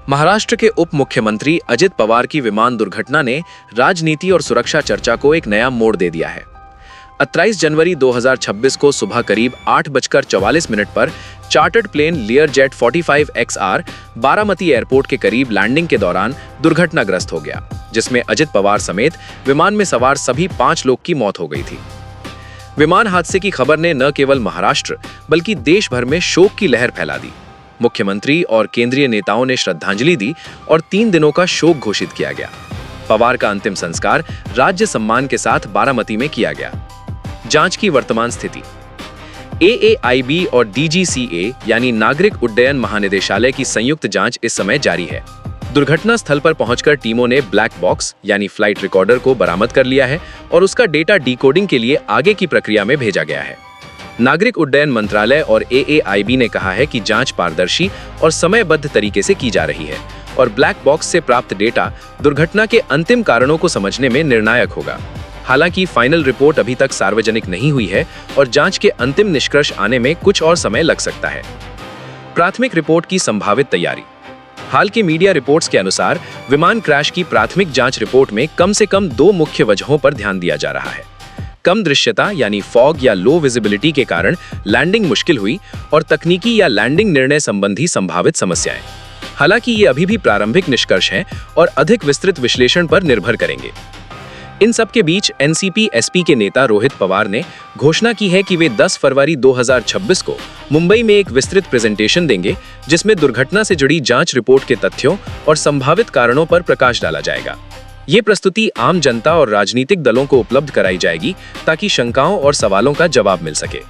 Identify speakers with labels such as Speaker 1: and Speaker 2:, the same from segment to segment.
Speaker 1: महाराष्ट्र के उप मुख्यमंत्री अजित पवार की विमान दुर्घटना ने राजनीति और सुरक्षा चर्चा को एक नया मोड़ दे दिया है। 28 जनवरी 2026 को सुबह करीब 8:44 पर chartered plane Learjet 45XR Baramati airport के करीब लैंडिंग के दौरान दुर्घटनाग्रस्त हो गया, जिसमें अजित पवार समेत विमान में सवार सभी 5 लोग की मौत हो गई थी। विमान हादसे की खबर ने न केवल महाराष्ट्र बल्कि देश भर में शोक की लहर फैला दी। मुख्यमंत्री और केंद्रीय नेताओं ने श्रद्धांजलि दी और 3 दिनों का शोक घोषित किया गया। पवार का अंतिम संस्कार राज्य सम्मान के साथ बारामती में किया गया। जांच की वर्तमान स्थिति। AAIB और DGCA यानी नागरिक उड्डयन महानिदेशालय की संयुक्त जांच इस समय जारी है। दुर्घटना स्थल पर पहुंचकर टीमों ने ब्लैक बॉक्स यानी फ्लाइट रिकॉर्डर को बरामद कर लिया है और उसका डेटा डिकोडिंग के लिए आगे की प्रक्रिया में भेजा गया है। नागरिक उड्डयन मंत्रालय और AAIB ने कहा है कि जांच पारदर्शी और समयबद्ध तरीके से की जा रही है और ब्लैक बॉक्स से प्राप्त डेटा दुर्घटना के अंतिम कारणों को समझने में निर्णायक होगा। हालांकि फाइनल रिपोर्ट अभी तक सार्वजनिक नहीं हुई है और जांच के अंतिम निष्कर्ष आने में कुछ और समय लग सकता है। प्राथमिक रिपोर्ट की संभावित तैयारी। हाल की मीडिया रिपोर्ट्स के अनुसार विमान क्रैश की प्राथमिक जांच रिपोर्ट में कम से कम 2 मुख्य वजहों पर ध्यान दिया जा रहा है। कम दृश्यता यानी फॉग या लो विजिबिलिटी के कारण लैंडिंग मुश्किल हुई और तकनीकी या लैंडिंग निर्णय संबंधी संभावित समस्याएं। हालांकि ये अभी भी प्रारंभिक निष्कर्ष हैं और अधिक विस्तृत विश्लेषण पर निर्भर करेंगे। इन सब के बीच NCP-SP के नेता रोहित पवार ने घोषणा की है कि वे 10 फरवरी 2026 को मुंबई में एक विस्तृत प्रेजेंटेशन देंगे, जिसमें दुर्घटना से जुड़ी जांच रिपोर्ट के तथ्यों और संभावित कारणों पर प्रकाश डाला जाएगा। ये प्रस्तुति आम जनता और राजनीतिक दलों को उपलब्ध कराई जाएगी ताकि शंकाओं और सवालों का जवाब मिल सके।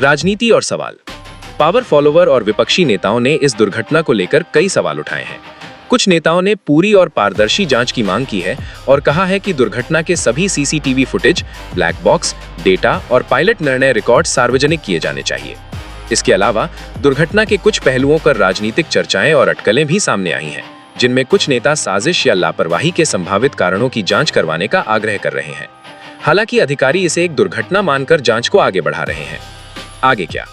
Speaker 1: राजनीति और सवाल। पावर फॉलोवर और विपक्षी नेताओं ने इस दुर्घटना को लेकर कई सवाल उठाए हैं। कुछ नेताओं ने पूरी और पारदर्शी जांच की मांग की है और कहा है कि दुर्घटना के सभी CCTV footage, black box, data और पायलट निर्णय रिकॉर्ड सार्वजनिक किए जाने चाहिए। इसके अलावा दुर्घटना के कुछ पहलुओं पर राजनीतिक चर्चाएं और अटकलें भी सामने आई हैं, जिनमें कुछ नेता साजिश या लापरवाही के संभावित कारणों की जांच करवाने का आग्रह कर रहे हैं। हालांकि अधिकारी इसे एक दुर्घटना मानकर जांच को आगे बढ़ा रहे हैं। आगे क्या?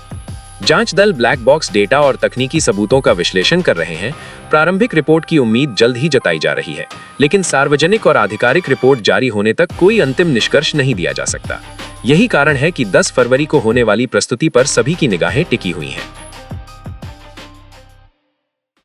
Speaker 1: जांच दल ब्लैक बॉक्स डेटा और तकनीकी सबूतों का विश्लेषण कर रहे हैं। प्रारंभिक रिपोर्ट की उम्मीद जल्द ही जताई जा रही है, लेकिन सार्वजनिक और आधिकारिक रिपोर्ट जारी होने तक कोई अंतिम निष्कर्ष नहीं दिया जा सकता। यही कारण है कि 10 फरवरी को होने वाली प्रस्तुति पर सभी की निगाहें टिकी हुई हैं।